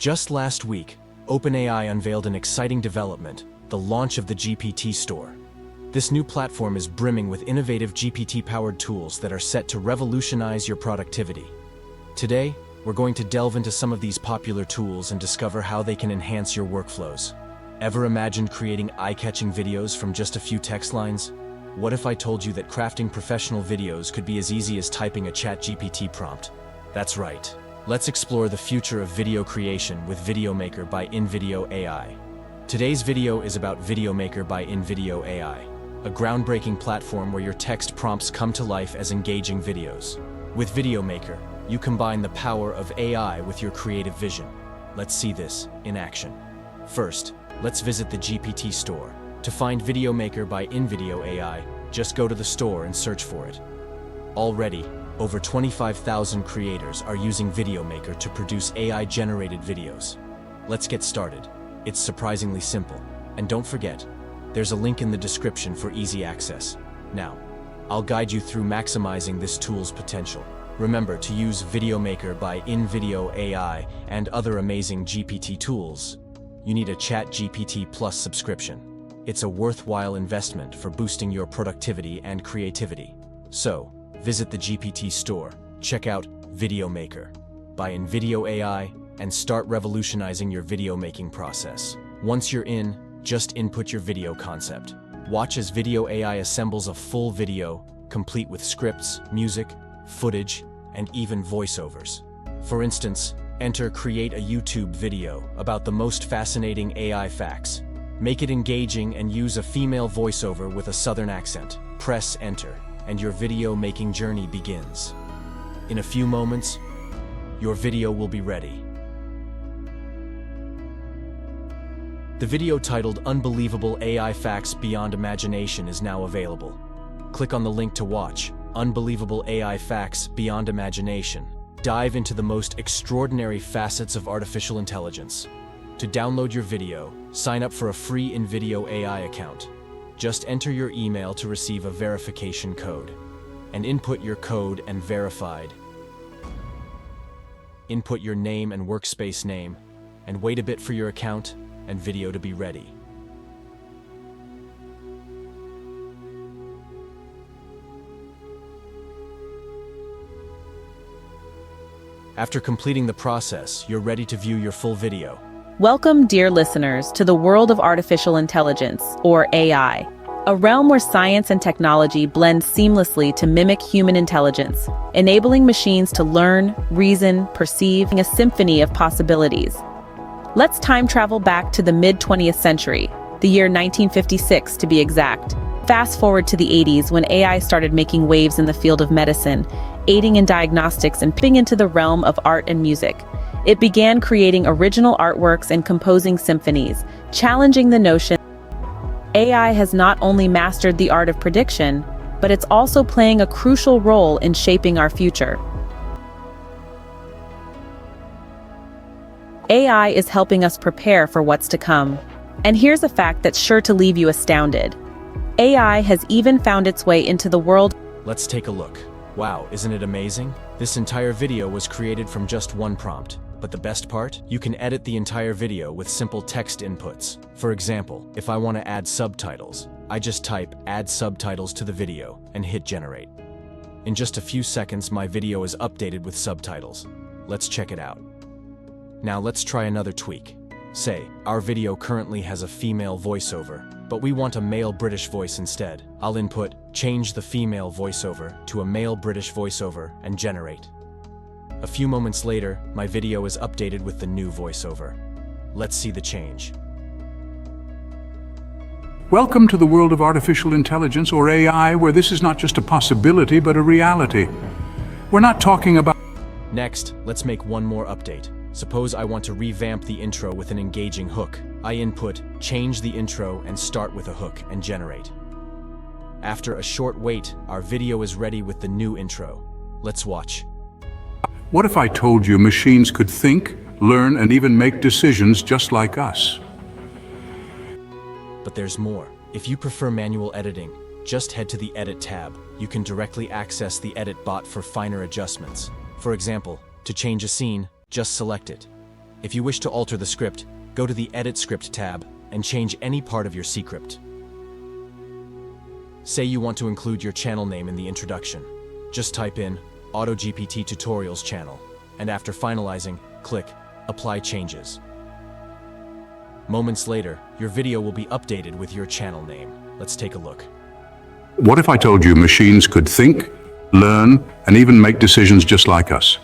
Just last week, OpenAI unveiled an exciting development, the launch of the GPT Store. This new platform is brimming with innovative GPT-powered tools that are set to revolutionize your productivity. Today, we're going to delve into some of these popular tools and discover how they can enhance your workflows. Ever imagined creating eye-catching videos from just a few text lines? What if I told you that crafting professional videos could be as easy as typing a ChatGPT prompt? That's right. Let's explore the future of video creation with VideoMaker by Invideo AI. Today's video is about VideoMaker by Invideo AI, a groundbreaking platform where your text prompts come to life as engaging videos. With VideoMaker, you combine the power of AI with your creative vision. Let's see this in action. First, let's visit the GPT Store. To find VideoMaker by Invideo AI, just go to the store and search for it. Already, over 25,000 creators are using VideoMaker to produce AI-generated videos. Let's get started. It's surprisingly simple. And don't forget, there's a link in the description for easy access. Now, I'll guide you through maximizing this tool's potential. Remember to use VideoMaker by Invideo AI and other amazing GPT tools. You need a ChatGPT Plus subscription. It's a worthwhile investment for boosting your productivity and creativity. So, visit the GPT Store, check out VideoMaker by Invideo AI, and start revolutionizing your video making process. Once you're in, just input your video concept. Watch as Video AI assembles a full video, complete with scripts, music, footage, and even voiceovers. For instance, enter "Create a YouTube video about the most fascinating AI facts." Make it engaging and use a female voiceover with a southern accent. Press enter, and your video making journey begins. In a few moments, your video will be ready. The video titled "Unbelievable AI Facts Beyond Imagination" is now available. Click on the link to watch "Unbelievable AI Facts Beyond Imagination." Dive into the most extraordinary facets of artificial intelligence. To download your video, sign up for a free Invideo AI account. Just enter your email to receive a verification code, and input your code and verified. Input your name and workspace name, and wait a bit for your account and video to be ready. After completing the process, you're ready to view your full video. Welcome, dear listeners, to the world of artificial intelligence, or AI, a realm where science and technology blend seamlessly to mimic human intelligence, enabling machines to learn, reason, perceive, a symphony of possibilities. Let's time travel back to the mid-20th century, the year 1956 to be exact. Fast forward to the 80s when AI started making waves in the field of medicine, aiding in diagnostics and peeping into the realm of art and music. It began creating original artworks and composing symphonies, challenging the notion AI has not only mastered the art of prediction, but it's also playing a crucial role in shaping our future. AI is helping us prepare for what's to come. And here's a fact that's sure to leave you astounded. AI has even found its way into the world. Let's take a look. Wow, isn't it amazing? This entire video was created from just one prompt. But the best part? You can edit the entire video with simple text inputs. For example, if I want to add subtitles, I just type "add subtitles" to the video and hit generate. In just a few seconds, my video is updated with subtitles. Let's check it out. Now let's try another tweak. Say, our video currently has a female voiceover, but we want a male British voice instead. I'll input "change the female voiceover" to a male British voiceover and generate. A few moments later, my video is updated with the new voiceover. Let's see the change. Welcome to the world of artificial intelligence, or AI, where this is not just a possibility, but a reality. We're not talking about... Next, let's make one more update. Suppose I want to revamp the intro with an engaging hook. I input "change the intro" and start with a hook and generate. After a short wait, our video is ready with the new intro. Let's watch. What if I told you machines could think, learn, and even make decisions just like us? But there's more. If you prefer manual editing, just head to the Edit tab. You can directly access the Edit bot for finer adjustments. For example, to change a scene, just select it. If you wish to alter the script, go to the Edit Script tab and change any part of your script. Say you want to include your channel name in the introduction. Just type in AutoGPT Tutorials channel, and after finalizing, click Apply Changes. Moments later, your video will be updated with your channel name. Let's take a look. What if I told you machines could think, learn, and even make decisions just like us?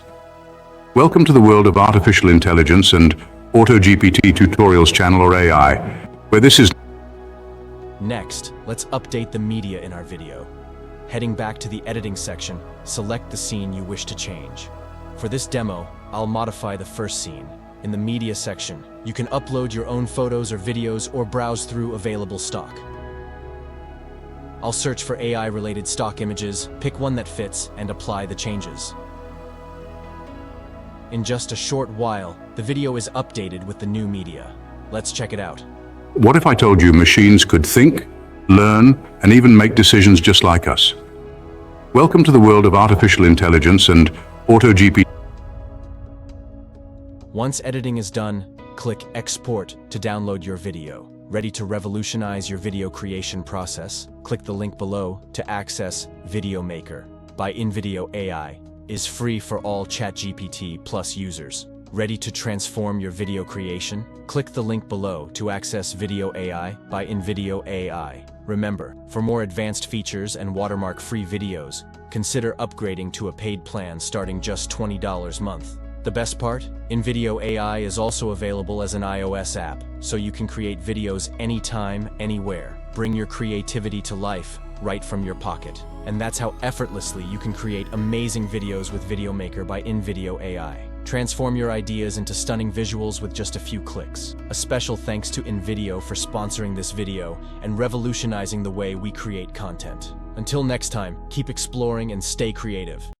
Welcome to the world of artificial intelligence and AutoGPT Tutorials channel, or AI, where this is... Next, let's update the media in our video. Heading back to the editing section, select the scene you wish to change. For this demo, I'll modify the first scene. In the media section, you can upload your own photos or videos or browse through available stock. I'll search for AI-related stock images, pick one that fits, and apply the changes. In just a short while, the video is updated with the new media. Let's check it out. What if I told you machines could think, learn, and even make decisions just like us? Welcome to the world of artificial intelligence and AutoGPT. Once editing is done, click Export to download your video. Ready to revolutionize your video creation process? Click the link below to access Video Maker by Invideo AI. Is free for all ChatGPT Plus users. Ready to transform your video creation? Click the link below to access Video AI by Invideo AI. Remember, for more advanced features and watermark-free videos, consider upgrading to a paid plan starting just $20 a month. The best part? Invideo AI is also available as an iOS app, so you can create videos anytime, anywhere. Bring your creativity to life right from your pocket. And that's how effortlessly you can create amazing videos with Video Maker by Invideo AI. Transform your ideas into stunning visuals with just a few clicks. A special thanks to Invideo for sponsoring this video and revolutionizing the way we create content. Until next time, keep exploring and stay creative.